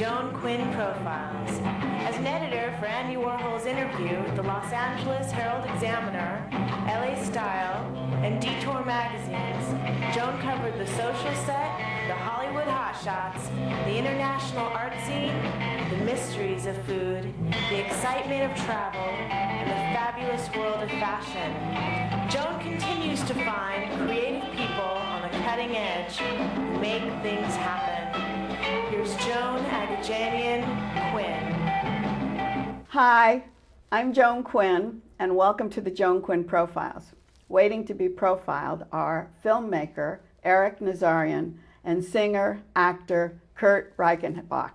Joan Quinn Profiles. As an editor for Andy Warhol's Interview, the Los Angeles Herald-Examiner, LA Style, and Detour magazines, Joan covered the social set, the Hollywood hotshots, the international art scene, the mysteries of food, the excitement of travel, and the fabulous world of fashion. Joan continues to find creative people on the cutting edge who make things happen. Here's Joan Quinn. Hi, I'm Joan Quinn, and welcome to the Joan Quinn Profiles. Waiting to be profiled are filmmaker Eric Nazarian and singer, actor Kurt Reichenbach.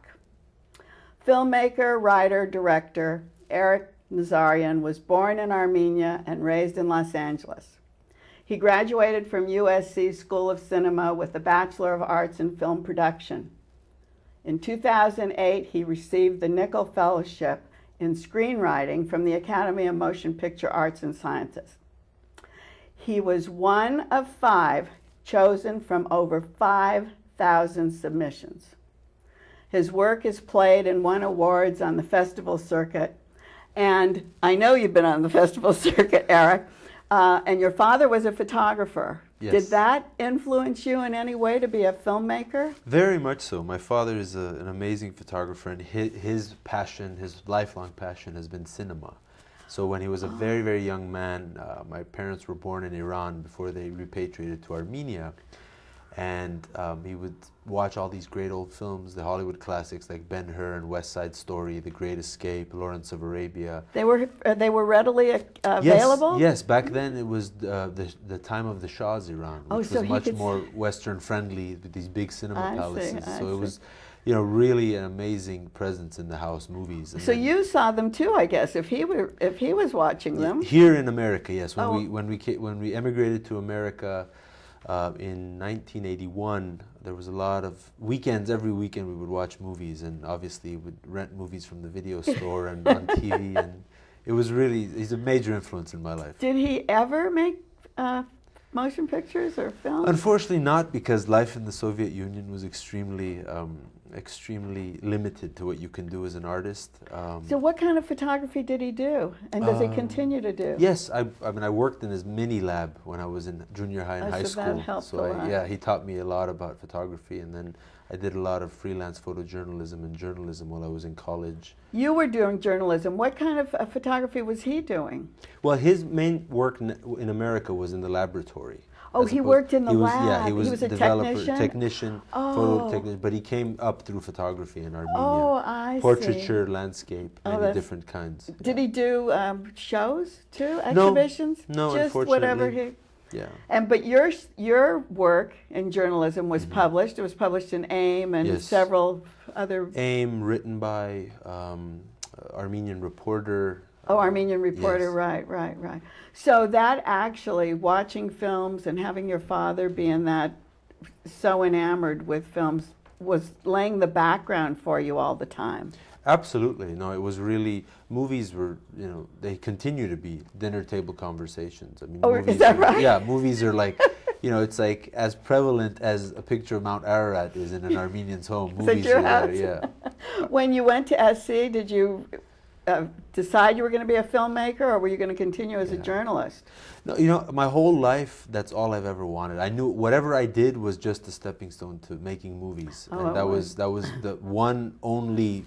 Filmmaker, writer, director Eric Nazarian was born in Armenia and raised in Los Angeles. He graduated from USC School of Cinema with a Bachelor of Arts in Film Production. In 2008, he received the Nicholl Fellowship in Screenwriting from the Academy of Motion Picture Arts and Sciences. He was one of 5 chosen from over 5,000 submissions. His work is played and won awards on the festival circuit. And I know you've been on the festival circuit, Eric, and your father was a photographer. Yes. Did that influence you in any way to be a filmmaker? Very much so. My father is an amazing photographer, and his passion, his lifelong passion, has been cinema. So when he was a very, very young man, my parents were born in Iran before they repatriated to Armenia. And he would watch all these great old films, the Hollywood classics like Ben-Hur and West Side Story, The Great Escape, Lawrence of Arabia. They were readily available? Yes, back then it was the time of the Shah's Iran, which was much more Western friendly with these big cinema palaces. So it was, really an amazing presence in the house, movies. And so you saw them too, I guess, if he was watching them. Here in America, yes. When we emigrated to America. In 1981, there was a lot of weekends. Every weekend we would watch movies, and obviously would rent movies from the video store and on TV. And it was he's a major influence in my life. Did he ever make motion pictures or films? Unfortunately not, because life in the Soviet Union was extremely limited to what you can do as an artist. So what kind of photography did he do? And does he continue to do? Yes, I worked in his mini lab when I was in junior high and high school. That helped a lot. He taught me a lot about photography, and then I did a lot of freelance photojournalism and journalism while I was in college. You were doing journalism. What kind of photography was he doing? Well, his main work in America was in the laboratory. Oh, he worked in the lab. Yeah, he was a developer, technician, photo technician, but he came up through photography in Armenia. Oh, I see. Portraiture, landscape, many different kinds. Did he do shows too, exhibitions? No, just unfortunately. Whatever he. Yeah. But your work in journalism was published. It was published in AIM and several other. AIM, written by Armenian Reporter. Oh, Armenian Reporter, yes. Right. So that actually, watching films and having your father being that so enamored with films, was laying the background for you all the time. Absolutely. No, it was really, movies were, they continue to be dinner table conversations. I mean, is that right? Yeah, movies are like, it's like as prevalent as a picture of Mount Ararat is in an Armenian's home. Movies are there, yeah. When you went to SC, did you decide you were going to be a filmmaker, or were you going to continue as a journalist? No, my whole life, that's all I've ever wanted. I knew whatever I did was just a stepping stone to making movies. And that was the one only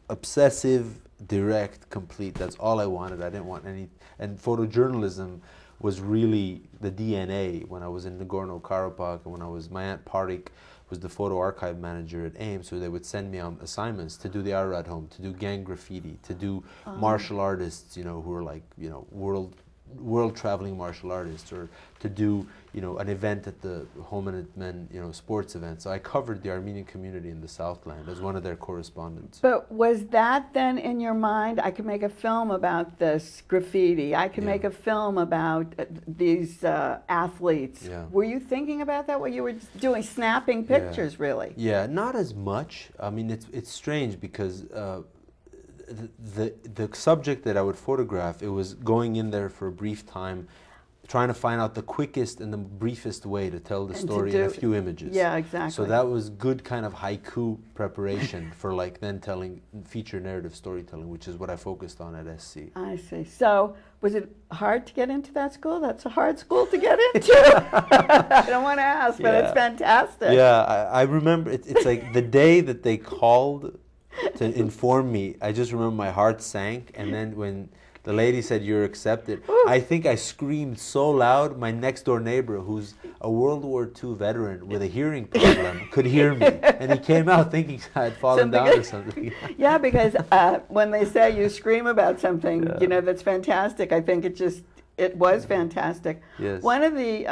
obsessive, direct, complete. That's all I wanted. I didn't want any. And photojournalism was really the DNA when I was in Nagorno-Karabakh, and when my Aunt Parik was the photo archive manager at AIM, so they would send me on assignments to do the Ararat home, to do gang graffiti, to do martial artists, who were like, world traveling martial artists, or to do, an event at the Hominid Men, sports event. So I covered the Armenian community in the Southland as one of their correspondents. But was that then in your mind, I could make a film about this graffiti, I could make a film about these athletes? Yeah. Were you thinking about that, what you were doing, snapping pictures, really? Yeah, not as much. I mean, it's strange because the subject that I would photograph, it was going in there for a brief time, trying to find out the quickest and the briefest way to tell the story in a few images. Yeah, exactly. So that was good kind of haiku preparation for like then telling feature narrative storytelling, which is what I focused on at SC. I see. So was it hard to get into that school? That's a hard school to get into. I don't want to ask, but it's fantastic. Yeah, I remember, it's like the day that they called to inform me, I just remember my heart sank, and then when the lady said, "You're accepted," I think I screamed so loud, my next door neighbor, who's a World War II veteran with a hearing problem, could hear me. And he came out thinking I had fallen down or something. Yeah, because when they say you scream about something, you know, that's fantastic. I think it was fantastic. Yes. One of the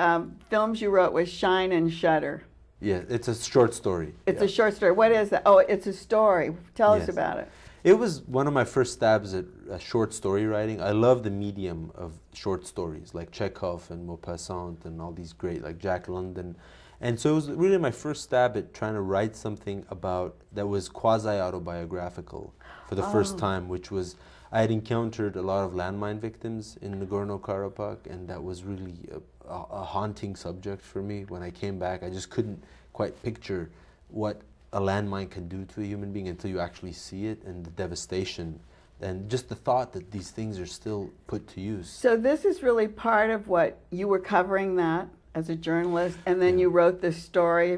films you wrote was Shine and Shudder. Yeah, it's a short story. It's a short story. What is that? Oh, it's a story. Tell us about it. It was one of my first stabs at short story writing. I love the medium of short stories, like Chekhov and Maupassant and all these great, like Jack London. And so it was really my first stab at trying to write something about that was quasi-autobiographical for the first time, which was, I had encountered a lot of landmine victims in Nagorno-Karabakh, and that was really a haunting subject for me. When I came back, I just couldn't quite picture what a landmine can do to a human being until you actually see it, and the devastation and just the thought that these things are still put to use. So this is really part of what you were covering that as a journalist, and then you wrote this story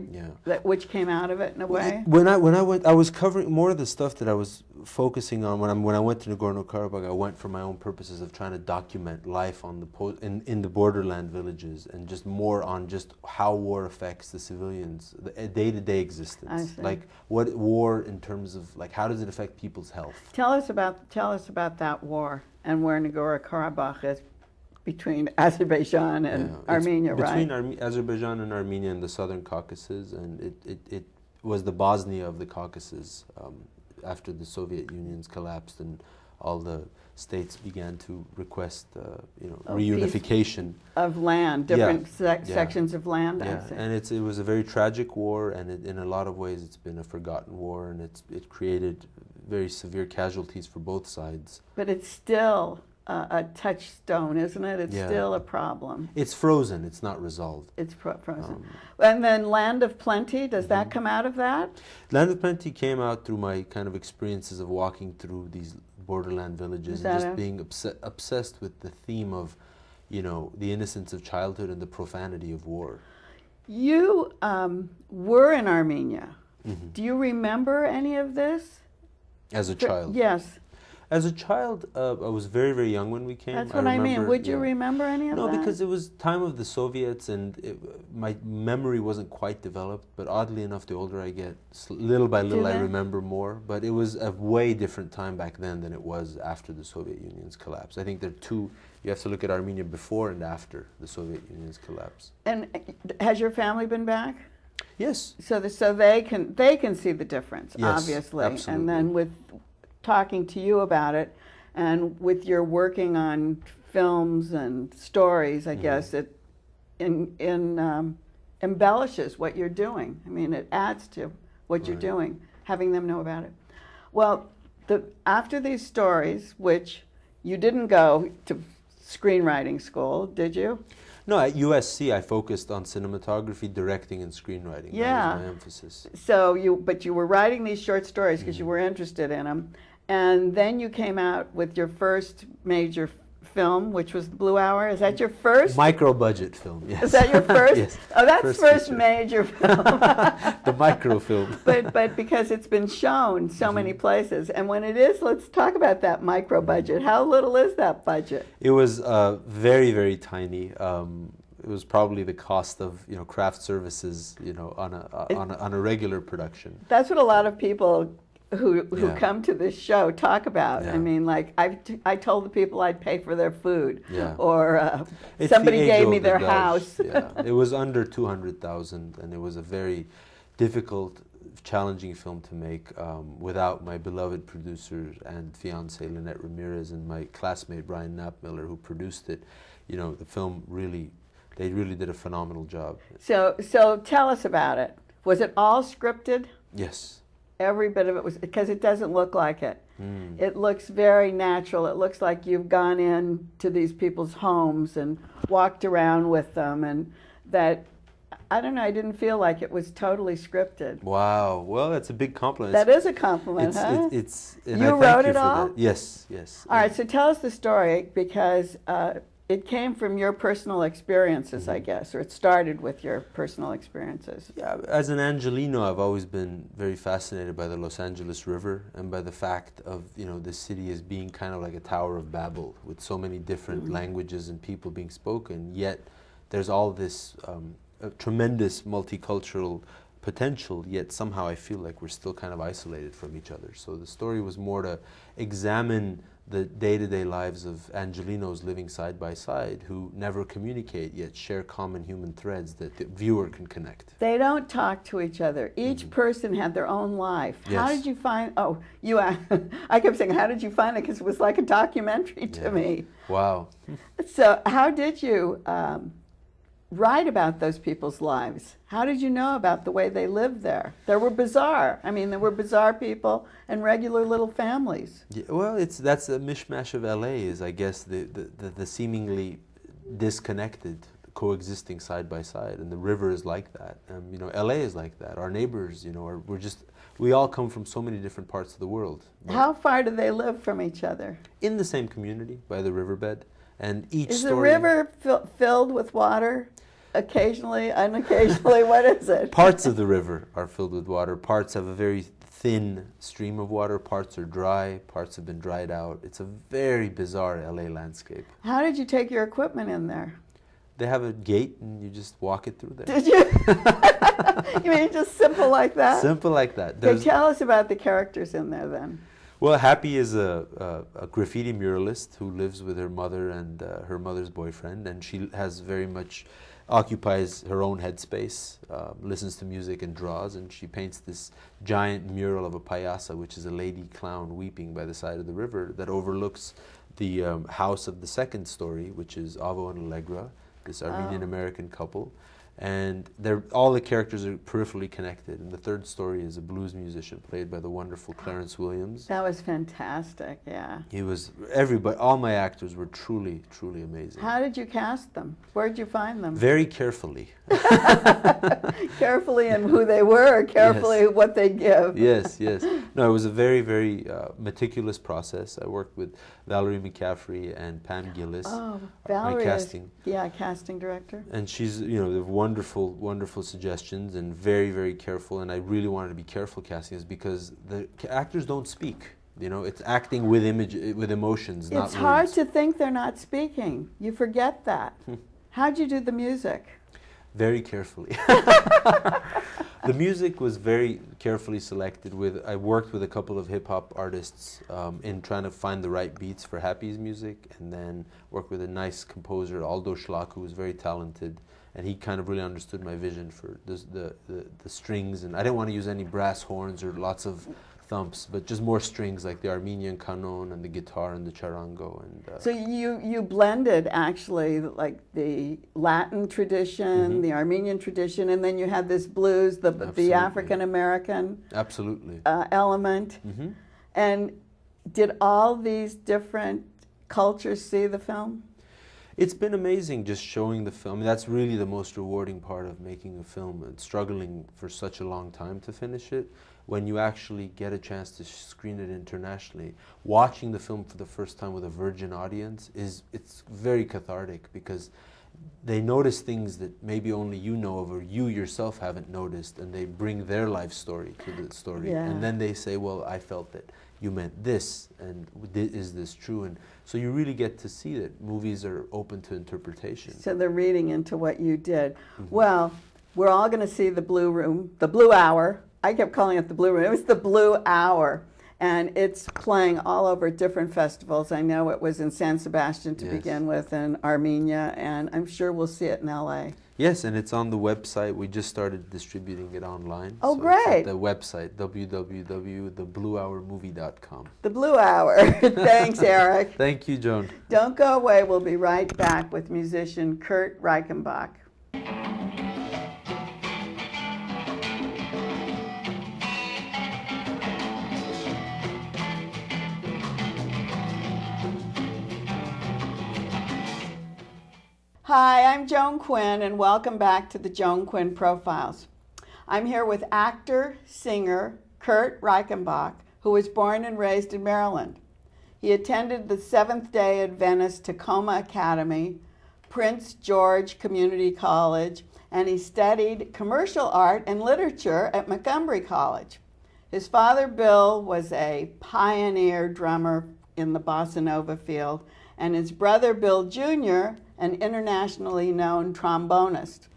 which came out of it in a way? When I went, I was covering more of the stuff that I was focusing on when I went to Nagorno-Karabakh. I went for my own purposes of trying to document life on in the borderland villages, and just more on just how war affects the civilians, the day-to-day existence. Like what war in terms of like how does it affect people's health? Tell us about that war and where Nagorno-Karabakh is. Between Azerbaijan and Armenia, right? Between Azerbaijan and Armenia in the southern Caucasus, and it was the Bosnia of the Caucasus after the Soviet Union's collapsed and all the states began to request, reunification of land, different sections of land. Yeah, and it was a very tragic war, and in a lot of ways it's been a forgotten war, and it created very severe casualties for both sides. But it's still a touchstone, isn't it? It's still a problem. It's frozen. It's not resolved. It's frozen. And then Land of Plenty, does that come out of that? Land of Plenty came out through my kind of experiences of walking through these borderland villages and just being obsessed with the theme of, the innocence of childhood and the profanity of war. You were in Armenia. Do you remember any of this? As a child? Yes. As a child, I was very, very young when we came. That's what I mean. Would you remember any of that? No, because it was time of the Soviets, and my memory wasn't quite developed. But oddly enough, the older I get, little by little, I remember more. But it was a way different time back then than it was after the Soviet Union's collapse. I think there are two. You have to look at Armenia before and after the Soviet Union's collapse. And has your family been back? Yes. So they can see the difference, obviously. Absolutely. And then with talking to you about it, and with your working on films and stories, I guess it embellishes what you're doing. I mean, it adds to what you're doing, having them know about it. Well, after these stories, which you didn't go to screenwriting school, did you? No, at USC I focused on cinematography, directing, and screenwriting. That was my emphasis. So but you were writing these short stories because you were interested in them, and then you came out with your first major film, which was The Blue Hour. Is that your first? Micro-budget film, yes. Is that your first? Yes. Oh, that's first major film. The microfilm. But because it's been shown so many places, and when it is, let's talk about that micro-budget. How little is that budget? It was very, very tiny. It was probably the cost of craft services on a regular production. That's what a lot of people who come to this show talk about. I mean, like I told the people I'd pay for their food, or somebody gave me their house. It was under 200,000, and it was a very difficult, challenging film to make without my beloved producer and fiancée Lynette Ramirez and my classmate Brian Knappmiller, who produced it. The film they really did a phenomenal job. So tell us about it. Was it all scripted? Yes. Every bit of it was, because it doesn't look like it. It looks very natural. It looks like you've gone in to these people's homes and walked around with them, and that, I don't know, I didn't feel like it was totally scripted. Wow. Well, that's a big compliment. That is a compliment, huh? And you I thank wrote you it for all? that. Yes, yes. All right, so tell us the story, because it came from your personal experiences, I guess, or it started with your personal experiences. Yeah, as an Angelino, I've always been very fascinated by the Los Angeles River and by the fact of, this city as being kind of like a Tower of Babel with so many different languages and people being spoken, yet there's all this tremendous multicultural potential, yet somehow I feel like we're still kind of isolated from each other. So the story was more to examine the day-to-day lives of Angelinos living side by side who never communicate yet share common human threads that the viewer can connect. They don't talk to each other. Each person had their own life. Yes. How did you find, I kept saying, how did you find it? Because it was like a documentary to me. Wow. So how did you write about those people's lives? How did you know about the way they lived there? They were bizarre. I mean, there were bizarre people and regular little families. Yeah, well, that's a mishmash of LA, is I guess the seemingly disconnected coexisting side by side, and the river is like that. LA is like that. Our neighbors, we all come from so many different parts of the world. How far do they live from each other? In the same community, by the riverbed, and each Is story. the river filled with water? Occasionally, unoccasionally, what is it? Parts of the river are filled with water. Parts have a very thin stream of water. Parts are dry. Parts have been dried out. It's a very bizarre LA landscape. How did you take your equipment in there? They have a gate and you just walk it through there. Did you? You mean just simple like that? Simple like that. Okay, tell us about the characters in there then. Well, Happy is a graffiti muralist who lives with her mother and her mother's boyfriend, and she has very much occupies her own headspace, listens to music and draws, and she paints this giant mural of a payasa, which is a lady clown weeping by the side of the river that overlooks the house of the second story, which is Avo and Allegra, this Armenian-American couple. And all the characters are peripherally connected. And the third story is a blues musician played by the wonderful Clarence Williams. That was fantastic, yeah. He was, everybody, all my actors were truly, truly amazing. How did you cast them? Where did you find them? Very carefully. Carefully in who they were, or carefully Yes. what they give? Yes, yes. No, it was a very, very meticulous process. I worked with Valerie McCaffrey and Pam Gillis, Oh, Valerie my casting. Casting director. And she's, they have wonderful, wonderful suggestions and very, very careful. And I really wanted to be careful casting this because the actors don't speak. It's acting with with emotions, not words. It's hard to think they're not speaking. You forget that. How'd you do the music? Very carefully. The music was very carefully selected. I worked with a couple of hip-hop artists in trying to find the right beats for Happy's music, and then worked with a nice composer, Aldo Schlock, who was very talented, and he kind of really understood my vision for the strings, and I didn't want to use any brass horns or lots of thumps, but just more strings like the Armenian canon and the guitar and the charango. And so you blended actually like the Latin tradition, the Armenian tradition, and then you had this blues, the African American element. And did all these different cultures see the film? It's been amazing just showing the film. That's really the most rewarding part of making a film and struggling for such a long time to finish it. When you actually get a chance to screen it internationally, watching the film for the first time with a virgin audience it's very cathartic because they notice things that maybe only you know of or you yourself haven't noticed, and they bring their life story to the story. Yeah. And then they say, well, I felt that you meant this, and is this true? And so you really get to see that movies are open to interpretation. So they're reading into what you did. Well, we're all going to see the Blue Room, the Blue Hour. I kept calling it the Blue Room. It was the Blue Hour. And it's playing all over different festivals. I know it was in San Sebastian to begin with, and Armenia, and I'm sure we'll see it in LA. Yes, and it's on the website. We just started distributing it online. Oh, so great. It's at the website, www.thebluehourmovie.com. The Blue Hour. Thanks, Eric. Thank you, Joan. Don't go away. We'll be right back with musician Kurt Reichenbach. Hi, I'm Joan Quinn, and welcome back to the Joan Quinn Profiles. I'm here with actor, singer Kurt Reichenbach, who was born and raised in Maryland. He attended the Seventh-day Adventist Tacoma Academy, Prince George Community College, and he studied commercial art and literature at Montgomery College. His father, Bill, was a pioneer drummer in the bossa nova field, and his brother, Bill Jr., an internationally known trombonist.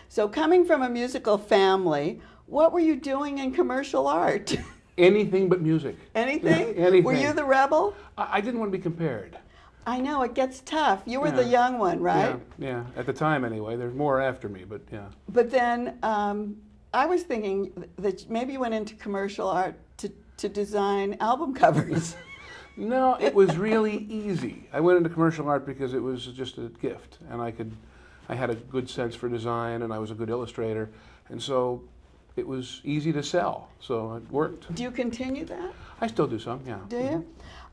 So coming from a musical family, what were you doing in commercial art? Anything but music. Anything? Anything. Were you the rebel? I didn't want to be compared. I know, it gets tough. You were Yeah. the young one, right? Yeah, at the time anyway. There's more after me, but yeah. But then I was thinking that maybe you went into commercial art to design album covers. No, it was really easy. I went into commercial art because it was just a gift, and I had a good sense for design, and I was a good illustrator, and so it was easy to sell, so it worked. Do you continue that? I still do some, yeah. Do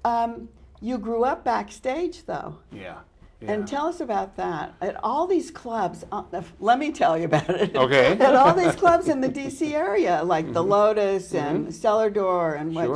you? You grew up backstage, though. Yeah. And tell us about that. At all these clubs, let me tell you about it. Okay. At all these clubs in the D.C. area, like the Lotus and Cellar Door and Sure.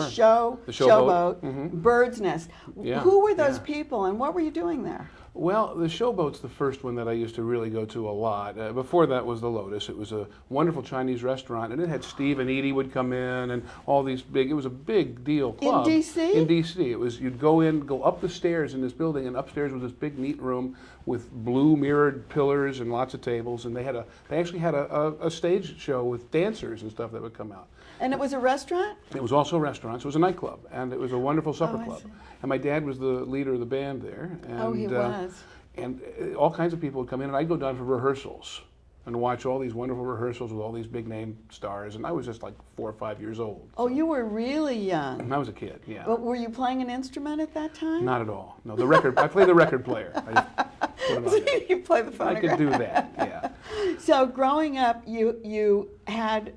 The Showboat, Bird's Nest. Yeah. Who were those people and what were you doing there? Well, the Showboat's the first one that I used to really go to a lot. Before that was the Lotus. It was a wonderful Chinese restaurant, and it had Steve and Edie would come in, and all these big. It was a big deal club. In D.C.? In D.C. It was. You'd go up the stairs in this building, and upstairs was this big neat room with blue mirrored pillars and lots of tables, and they actually had a stage show with dancers and stuff that would come out. And it was a restaurant? It was also a restaurant. So it was a nightclub, and it was a wonderful supper I club. see. And my dad was the leader of the band there. And, He was. And all kinds of people would come in, and I'd go down for rehearsals and watch all these wonderful rehearsals with all these big name stars. And I was just like 4 or 5 years old. Oh, you were really young. And I was a kid, yeah. But were you playing an instrument at that time? Not at all. No, I played the record player. I just put it on there. You play the phonograph. I could do that, yeah. So growing up, you had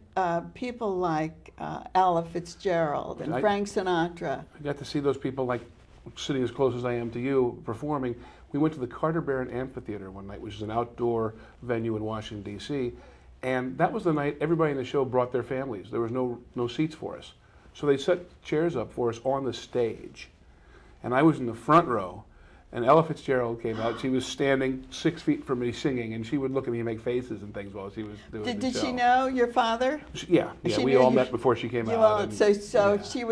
people like Ella Fitzgerald and Frank Sinatra. I got to see those people, like sitting as close as I am to you, performing. We went to the Carter Barron Amphitheater one night, which is an outdoor venue in Washington, D.C., and that was the night everybody in the show brought their families. There was no seats for us. So they set chairs up for us on the stage, and I was in the front row, and Ella Fitzgerald came out. She was standing 6 feet from me singing, and she would look at me and make faces and things while she was doing the show. Did she know your father? Yeah, She we knew all you- met before she came You out. all, and- so yeah. she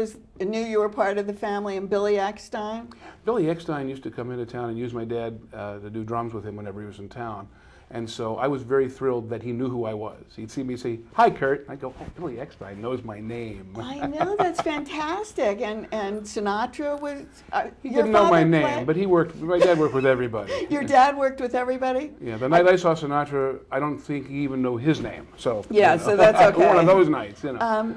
knew you were part of the family, and Billy Eckstein? Billy Eckstein used to come into town and use my dad to do drums with him whenever he was in town. And so I was very thrilled that he knew who I was. He'd see me say, "Hi, Kurt." I'd go, "Oh, Billy Eckstein knows my name." I know, that's fantastic. And Sinatra was, He your didn't know my father name, played? but my dad worked with everybody. Your dad worked with everybody? Yeah, the night I saw Sinatra, I don't think he even knew his name. So Yeah, so that's okay. One of those nights, you know.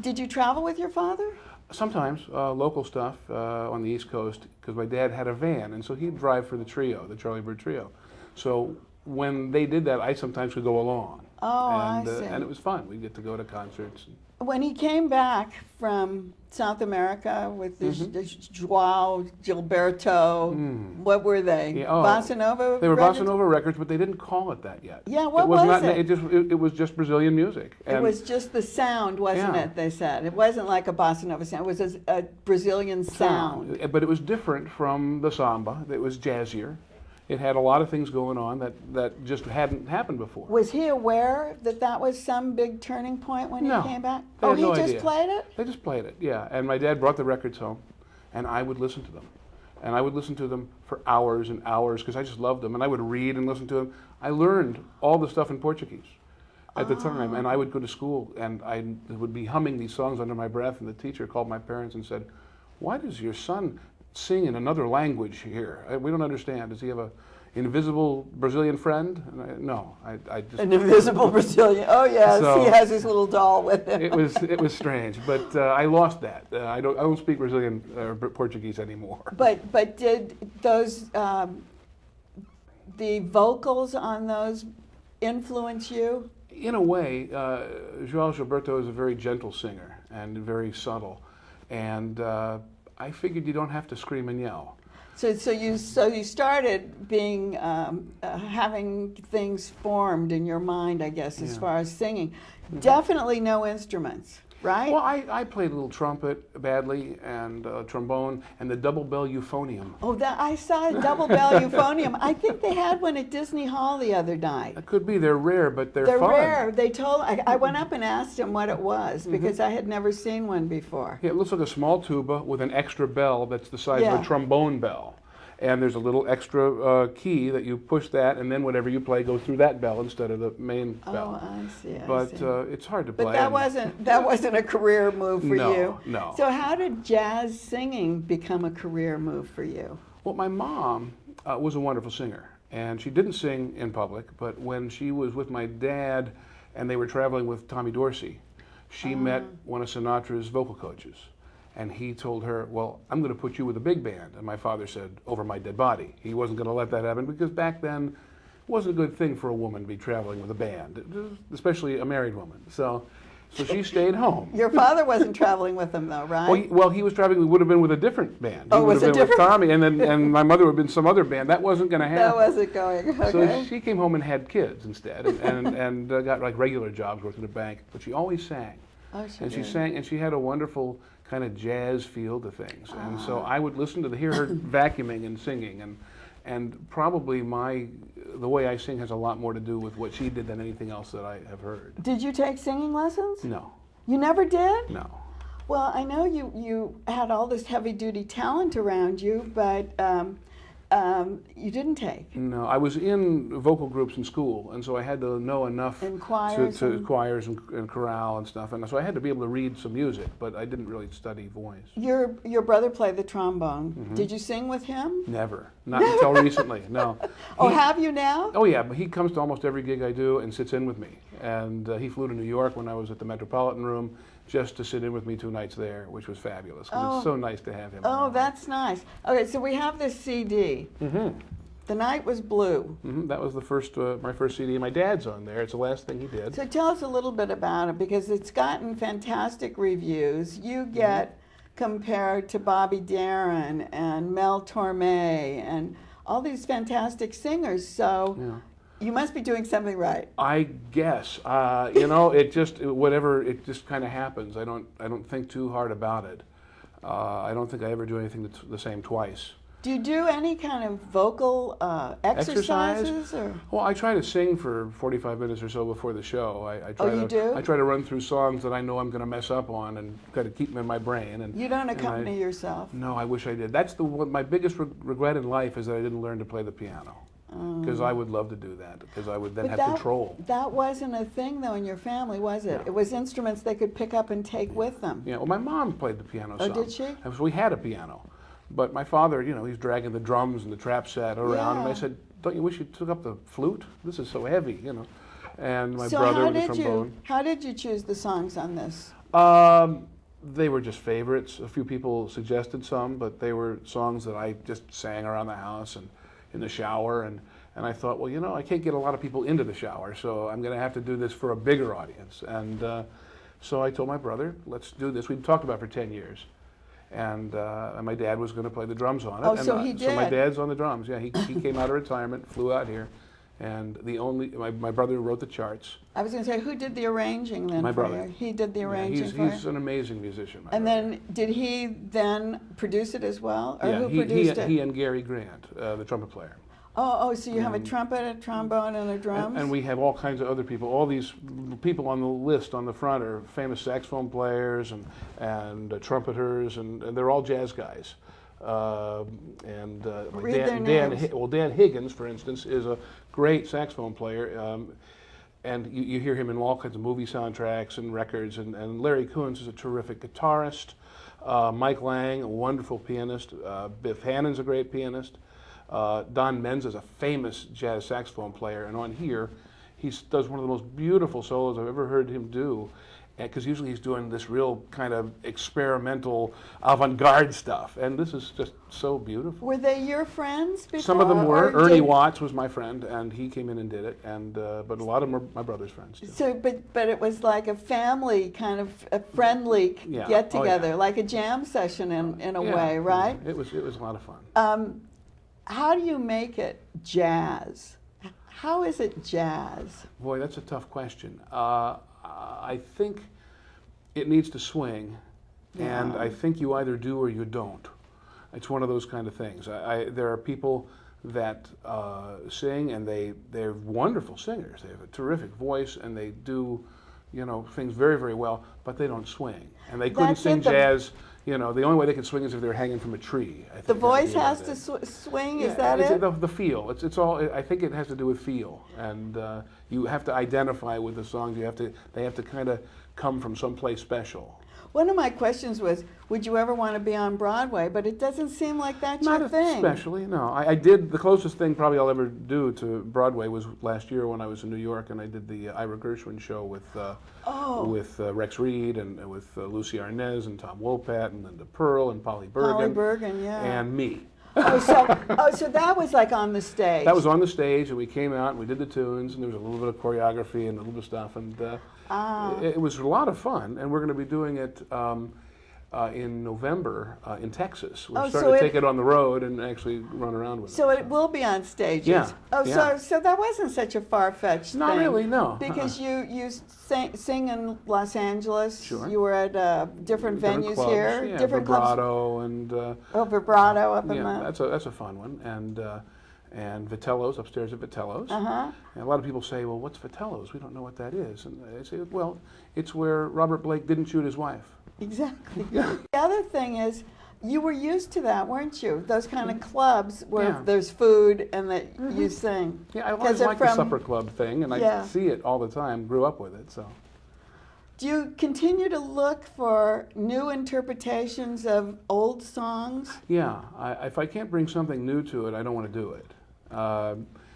Did you travel with your father? Sometimes local stuff on the East Coast, because my dad had a van, and so he'd drive for the trio, the Charlie Bird Trio. So when they did that, I sometimes could go along. Oh, and, I see. And it was fun. We'd get to go to concerts. When he came back from South America with this Joao Gilberto, what were they? Yeah, oh, Bossa Nova They were records? Bossa Nova records, but they didn't call it that yet. Yeah, what was it? It was just Brazilian music. It was just the sound, wasn't Yeah. it, they said? It wasn't like a Bossa Nova sound. It was a Brazilian sound. But it was different from the samba. It was jazzier. It had a lot of things going on that just hadn't happened before. Was he aware that that was some big turning point when No, he came back? they Oh, had he no just idea. played it? They just played it, yeah. And my dad brought the records home, and I would listen to them. And I would listen to them for hours and hours, because I just loved them. And I would read and listen to them. I learned all the stuff in Portuguese at the time, and I would go to school, and I would be humming these songs under my breath, and the teacher called my parents and said, "Why does your son sing in another language here? We don't understand. Does he have a invisible Brazilian friend?" And no, I just... An invisible Brazilian. Oh, yes, So- he has his little doll with him. It was strange, but I lost that. I don't speak Brazilian or Portuguese anymore. But did those the vocals on those influence you? In a way, João Gilberto is a very gentle singer and very subtle, and I figured you don't have to scream and yell. So you started being having things formed in your mind, I guess, as far as singing. Definitely no instruments, right? Well, I played a little trumpet badly, and trombone, and the double bell euphonium. Oh, I saw a double bell euphonium. I think they had one at Disney Hall the other night. It could be. They're rare, but they're fun. Rare. They told. I went up and asked him what it was because I had never seen one before. Yeah, it looks like a small tuba with an extra bell that's the size of a trombone bell. And there's a little extra key that you push that, and then whatever you play goes through that bell instead of the main bell. Oh, I see. But it's hard to play. But that wasn't a career move for you. No. So how did jazz singing become a career move for you? Well, my mom was a wonderful singer, and she didn't sing in public. But when she was with my dad, and they were traveling with Tommy Dorsey, she met one of Sinatra's vocal coaches. And he told her, well, I'm going to put you with a big band. And my father said, over my dead body. He wasn't going to let that happen because back then it wasn't a good thing for a woman to be traveling with a band, especially a married woman. So she stayed home. Your father wasn't traveling with them though, right? Well, he was traveling, we would have been with a different band. Oh, he would was have it been different? with Tommy, and my mother would have been some other band. That wasn't going to happen. That wasn't going, okay. So she came home and had kids instead, and got like regular jobs working at a bank. But she always sang. Oh, she and did. she sang, and she had a wonderful kind of jazz feel to things. And so I would listen to hear her vacuuming and singing, and probably the way I sing has a lot more to do with what she did than anything else that I have heard. Did you take singing lessons? No. You never did? No. Well, I know you had all this heavy-duty talent around you, but you didn't take. No, I was in vocal groups in school, and so I had to know enough and choirs to choirs and chorale and stuff, and so I had to be able to read some music, but I didn't really study voice. Your brother played the trombone. Did you sing with him? Never. Not until recently, no. Have you now? Oh yeah, but he comes to almost every gig I do and sits in with me. And he flew to New York when I was at the Metropolitan Room just to sit in with me 2 nights there, which was fabulous. It's so nice to have him. Oh, that's nice. Okay, so we have this CD. The Night Was Blue. That was the first, my first CD. My dad's on there. It's the last thing he did. So tell us a little bit about it, because it's gotten fantastic reviews. You get compared to Bobby Darin and Mel Torme and all these fantastic singers. So you must be doing something right. I guess. It just kind of happens. I don't think too hard about it. I don't think I ever do anything that's the same twice. Do you do any kind of vocal exercises? Or? Well, I try to sing for 45 minutes or so before the show. I try to run through songs that I know I'm going to mess up on and kind of keep them in my brain. And you don't accompany yourself? No, I wish I did. That's my biggest regret in life is that I didn't learn to play the piano. Because I would love to do that, because I would then have control. That wasn't a thing, though, in your family, was it? No. It was instruments they could pick up and take with them. Yeah, well, my mom played the piano some. Oh, did she? So we had a piano. But my father, he's dragging the drums and the trap set around, and I said, don't you wish you took up the flute? This is so heavy, And my brother with the trombone. How did you choose the songs on this? They were just favorites. A few people suggested some, but they were songs that I just sang around the house and in the shower, and I thought, well, I can't get a lot of people into the shower, so I'm going to have to do this for a bigger audience. And so I told my brother, let's do this. We'd talked about it for 10 years. And my dad was going to play the drums on it. Oh, so he did? So my dad's on the drums, yeah. He came out of retirement, flew out here, and my brother wrote the charts. I was going to say, who did the arranging then? My brother. He did the arranging for you? He's an amazing musician. And then, did he then produce it as well? Or yeah, who produced it? He and Gary Grant, the trumpet player. Oh, so you have a trumpet, a trombone, and a drums? And we have all kinds of other people. All these people on the list on the front are famous saxophone players and trumpeters, and they're all jazz guys. Dan Higgins, for instance, is a great saxophone player, and you hear him in all kinds of movie soundtracks and records. And Larry Coons is a terrific guitarist. Mike Lang, a wonderful pianist. Biff Hannon's a great pianist. Don Menz is a famous jazz saxophone player, and on here, he does one of the most beautiful solos I've ever heard him do, because usually he's doing this real kind of experimental avant-garde stuff, and this is just so beautiful. Were they your friends before? Some of them were. Ernie Watts was my friend, and he came in and did it, and but a lot of them were my brother's friends too. So, but it was like a family kind of a friendly get-together, like a jam session in a way, right? It was a lot of fun. how do you make it jazz? How is it jazz? Boy, that's a tough question. I think it needs to swing, and I think you either do or you don't. It's one of those kind of things. There are people that sing, and they're wonderful singers. They have a terrific voice, and they do, things very, very well, but they don't swing. And they couldn't sing jazz. The only way they could swing is if they're hanging from a tree. I think the voice has to swing. Is that it? The feel. It's all. I think it has to do with feel, and you have to identify with the songs. They have to kind of come from someplace special. One of my questions was, would you ever want to be on Broadway? But it doesn't seem like that's your thing. Not especially, no. I did, the closest thing probably I'll ever do to Broadway was last year when I was in New York, and I did the Ira Gershwin show with Rex Reed and with Lucy Arnaz and Tom Wopat and Linda Pearl and Polly Bergen. Polly Bergen, yeah. And me. So that was like on the stage. That was on the stage, and we came out and we did the tunes, and there was a little bit of choreography and a little bit of stuff, and it was a lot of fun. And we're going to be doing it in November in Texas. We're starting to take it on the road and actually run around with it. So it will be on stages. Yeah. So that wasn't such a far-fetched thing. Not really, no. Because you sing in Los Angeles. Sure. You were at different venues clubs, here. Yeah, different Vibrato clubs. and Vibrato up in yeah, the. that's a fun one, and Vitello's upstairs at Vitello's. And a lot of people say, well, what's Vitello's? We don't know what that is. And I say, well, it's where Robert Blake didn't shoot his wife. Exactly. The other thing is, you were used to that, weren't you? Those kind of clubs where there's food and that you sing. Yeah, I always liked the supper club thing, and I see it all the time, grew up with it, so. Do you continue to look for new interpretations of old songs? Yeah, if I can't bring something new to it, I don't want to do it.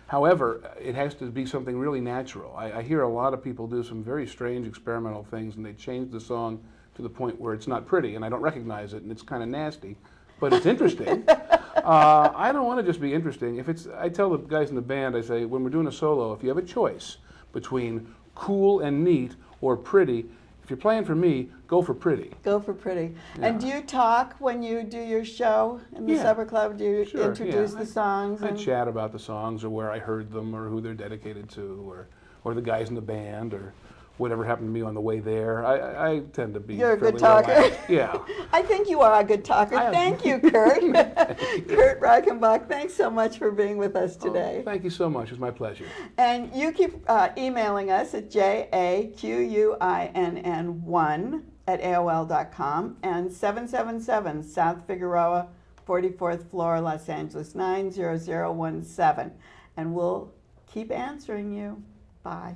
However, it has to be something really natural. I hear a lot of people do some very strange experimental things, and they change the song to the point where it's not pretty, and I don't recognize it, and it's kind of nasty, but it's interesting. I don't want to just be interesting. I tell the guys in the band, I say, when we're doing a solo, if you have a choice between cool and neat or pretty, if you're playing for me, go for pretty. Go for pretty. Yeah. And do you talk when you do your show in the supper club? Do you introduce the songs? I chat about the songs, or where I heard them, or who they're dedicated to, or the guys in the band, or whatever happened to me on the way there. I tend to be You're a good relaxed. talker. Yeah. I think you are a good talker. Thank you, Kurt. Kurt Reichenbach, thanks so much for being with us today. Thank you so much. It's my pleasure. And you keep emailing us at jaquinn1@aol.com and 777 South Figueroa, 44th floor, Los Angeles, 90017. And we'll keep answering you. Bye.